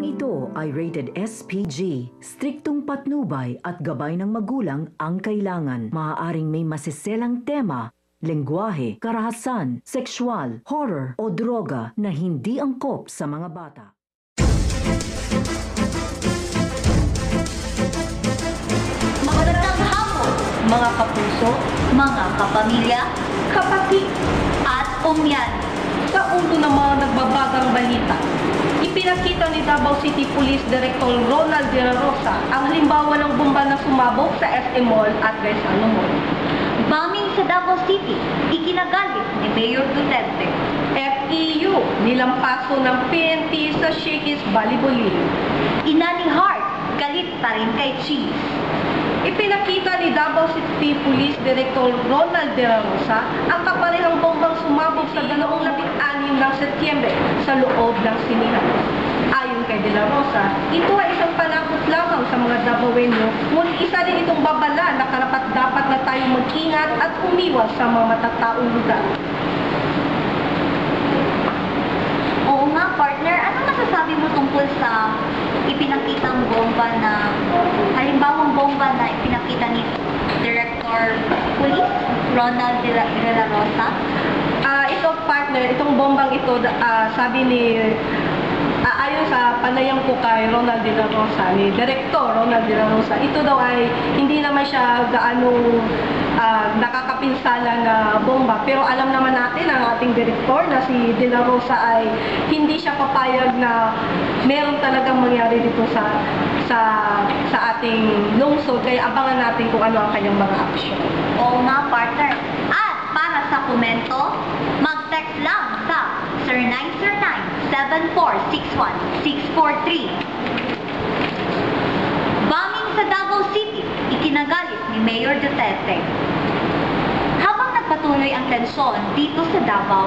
ito ay rated SPG. Striktong patnubay at gabay ng magulang ang kailangan. Maaaring may masiselang tema, lengguwahe, karahasan, sexual, horror o droga na hindi angkop sa mga bata. Magandang hapon, mga kapuso, mga kapamilya, kapatid, at umyan. Sa ulo ng mga nagbabagang balita, ipinakita ni Davao City Police Director Ronald De La Rosa ang halimbawa ng bomba na sumabog sa SM Mall at Gaisano Mall. Bombing sa Davao City, ikinagalit ni Mayor Duterte. FEU, nilampaso ng PNP sa Shakey's Baliboli. Ina ni Hart, galit pa rin kay Cheese. Ipinakita ni Davao City Police Director Ronald De La Rosa ang kaparehang bombang sumabog sa 2016 ng Setyembre sa loob ng sinihan. Ayon kay De La Rosa, ito ay isang panakot lamang sa mga Davaoenyo, ngunit isa din itong babala na karapat-dapat na tayong mag-ingat at umiwas sa mga matataong lugar. Oo nga, partner, ano masasabi mo tungkol sa ipinakitang bomba na, halimbawang bomba na ipinakita ni Director Police Ronald De La Rosa? Ito, partner, itong bombang ito, sabi ni ayon sa panayam ko kay Ronald De La Rosa, ni Director Ronald De La Rosa, ito daw ay hindi naman siya gaano nakakapinsala na bomba. Pero alam naman natin ang ating Director na si De La Rosa ay hindi siya papayag na meron talagang mangyari dito sa ating lungsod. Kaya abangan natin kung ano ang kanyang mga aksyon. Oo nga, partner. At para sa komento, mag-text lang sa 0909-7461-643. Bombing sa Davao City, ikinagalit ni Mayor Duterte. Habang nagpatuloy ang tensyon dito sa Davao,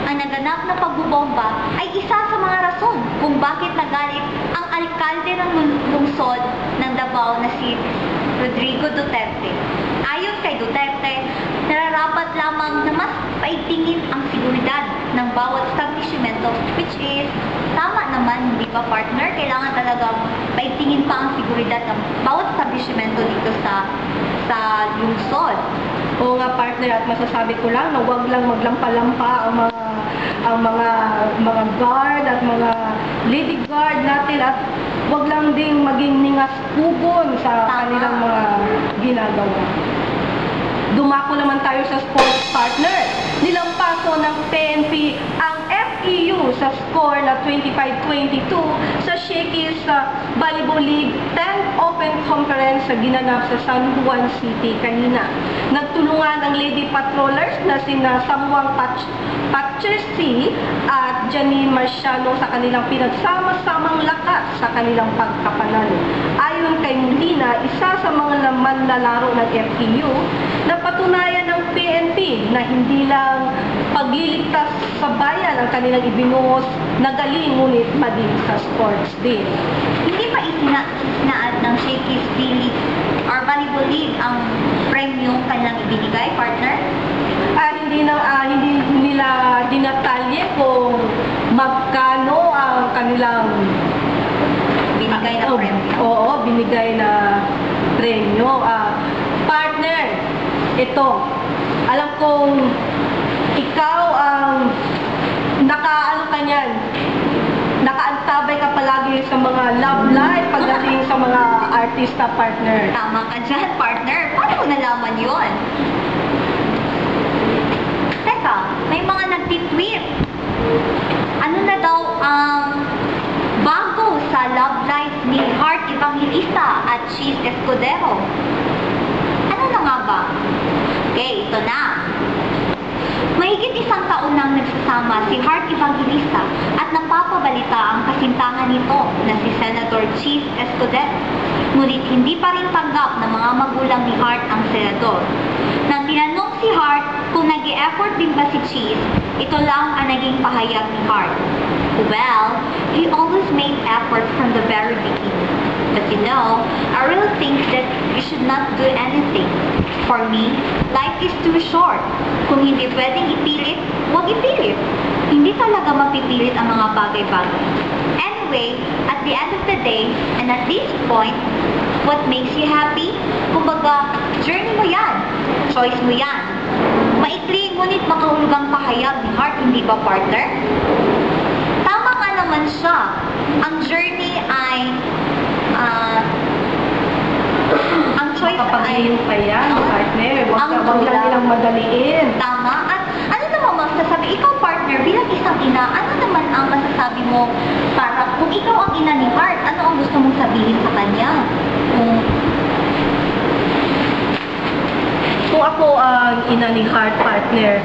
ang naganap na pagbubomba ay isa sa mga rason kung bakit nagalit ang alkalde ng lungsod ng Davao na si Rodrigo Duterte. Ayon kay Duterte, nararapat lamang na mas paigtingin ang seguridad ng bawat establishmento, which is tama naman, di ba, partner? Kailangan talagang paigtingin pa ang seguridad ng bawat establishmento dito sa lungsod. Oo nga, partner, at masasabi ko lang na huwag lang maglampa-lampa ang mga guard at mga lady guard natin, at huwag lang ding maging ningas kubon sa kanilang mga ginagawa. Dumako naman tayo sa sports, partner. Nilampaso ng PNP ang FEU sa score na 25-22 sa Shakey's Volleyball League 10th Open Conference sa ginanap sa San Juan City kanina. Nagtulungan ang Lady Patrollers na sina Samuang Patchersi at Janine Marciano sa kanilang pinagsama-samang lakas sa kanilang pagkapanalo. Ayon kay Molina, isa sa mga manlalaro ng FEU, napatunayan ng PNP na hindi lang pagliligtas sa bayan ang kanilang ibinuhos na galing, ngunit maging sa sports din. Hindi pa isinaad ng Shakey's D-League or Volleyball League ang premyo kanilang ibinigay, partner? Hindi nila dinatalye kung magkano ang kanilang Binigay na premyo? Oo, binigay na premyo. Partner, ito, alam kong ikaw ang nakaano ka niyan, nakaantabay ka palagi sa mga love life pagdating sa mga artista, partner. Tama ka dyan, partner. Paano mo nalaman yun? Teka, may mga nagtitweet. Ano na daw ang bago sa love life ni Hart Evangelista at Cheese Escudero? Ano na nga ba? Okay, ito na. Mahigit isang taon nang nagsasama si Hart Evangelista at napapabalita ang kasintahan nito na si Senator Cheese Escudero. Ngunit hindi pa rin tanggap ng mga magulang ni Hart ang senador. Nang tinanong si Hart kung nag-e-effort din ba si Cheese, ito lang ang naging pahayag ni Hart. Well, he always made effort from the very beginning. But you know, I really think that you should not do anything. For me, life is too short. Kung hindi pwedeng ipilit, huwag ipilit. Hindi talaga mapipilit ang mga bagay-bagay. Anyway, at the end of the day, and at this point, what makes you happy? Kumbaga, journey mo yan. Choice mo yan. Maikli, ngunit makahulugang pahayag ni Heart, hindi ba, partner? Tama nga naman siya. Ang journey ay, ang choice Kapag ay, pa yan, partner. ang Wag lang nilang madaliin. tama. At ano naman masasabi? Ikaw, partner, bilang isang ina, ano naman ang masasabi mo para kung ikaw ang ina ni Heart, ano ang gusto mong sabihin sa kanya? Kung ako ang ina ni Heart, partner,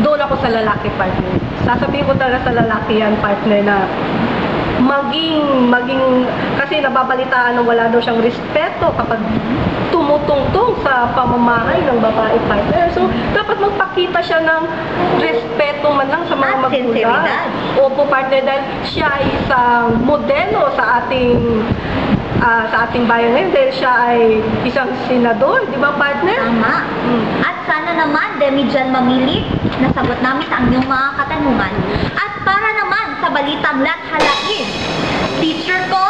doon ako sa lalaki, partner. Sasabihin ko talaga sa lalaki yan, partner, na maging, kasi nababalitaan na wala daw siyang respeto kapag tumutungtong sa pamamahay ng babae, partner. So, dapat magpakita siya ng respeto man lang sa mga At magulang. sinseridad. Opo, partner, dahil siya ay isang modelo sa ating bayan ngayon, dahil siya ay isang senador, di ba, partner? Tama. At sana naman, demi dyan mamili, nasagot namin ang inyong mga katanungan. At para naman sa balitang lathalain, teacher ko,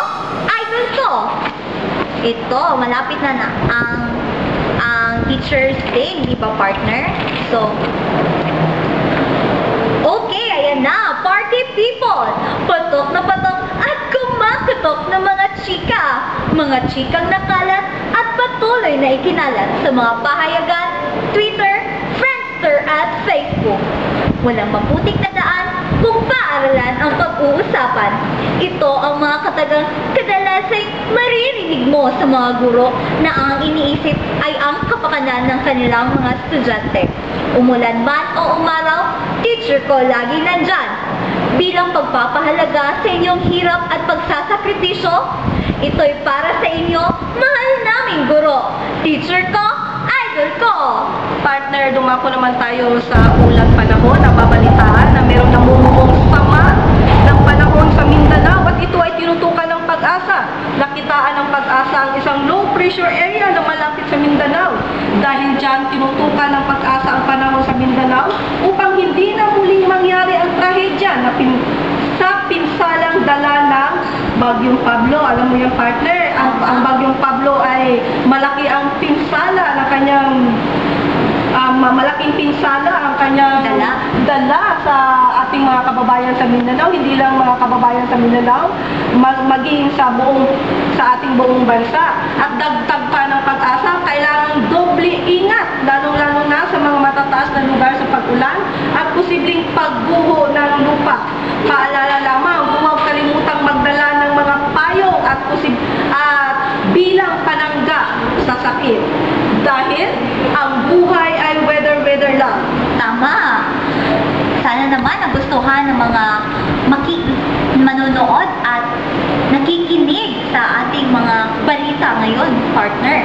idol ko. Ito, malapit na ang Teacher's Day, di ba, partner? So, okay, ayan na, party people! Patok na patok at kumakatok na mga chika. Mga chikang nakalat at patuloy na ikinalat sa mga pahayagan, Twitter, Friendster at Facebook. Walang maputik na daan kung paaralan ang pag-uusapan. Ito ang mga katagang kadalasay maririnig mo sa mga guro na ang iniisip ay ang kapakanan ng kanilang mga estudyante. Umulan man o umaraw, teacher ko lagi nandyan. Bilang pagpapahalaga sa inyong hirap at pagsasakripisyo, ito'y para sa inyo, mahal naming guro. Teacher ko, idol ko. Partner, dumako naman tayo sa ulat panahon. Nababalitaan na mayroong namumuong sama ng panahon sa Mindanao at ito ay tinutukan ng Pag-asa. Nakitaan ng Pag-asa ang isang low pressure area na malapit sa Mindanao. Dahil dyan, tinutukan ng Pag-asa ang panahon sa Mindanao upang hindi na muling mangyari ang trahedya na sa pinsalang dala ng Bagyong Pablo. Alam mo yung partner, ang Bagyong Pablo ay malaki ang pinsala ng kanyang malaking pinsala ang kanyang dala sa ating mga kababayan sa Mindanao, hindi lang mga kababayan sa Mindanao, maging sa ating buong bansa. At dagdag pa ng Pag-asa, kailangang doble ingat, lalong-lalo na sa mga matataas na lugar sa pag-ulan at posibleng pagguho ng lupa. Paalala lamang, huwag kalimutang magdala ng mga payong at bilang panangga sa sakit. Dahil ang buhay ay weather lang. Tama. Sana naman nagustuhan ng mga manonood at nakikinig sa ating mga balita ngayon, partner.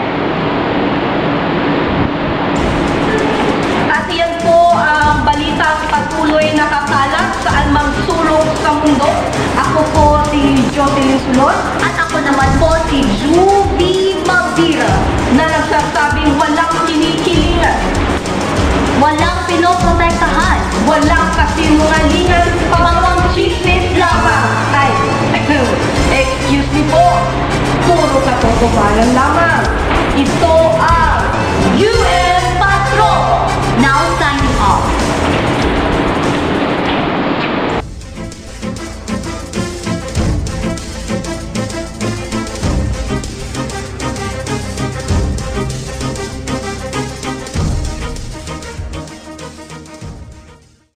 At yan po ang balitang patuloy na kakalat saan mang sulok sa mundo. Ako po si Jocelyn Sulon At ako naman po si Juby Maldira. na nagsasabing walang kinikilingan, Walang pinoprotektahan. walang kasinungalingan, pawang chismis lamang. Ay, excuse me po, puro katotohanan lamang. Ito ang UA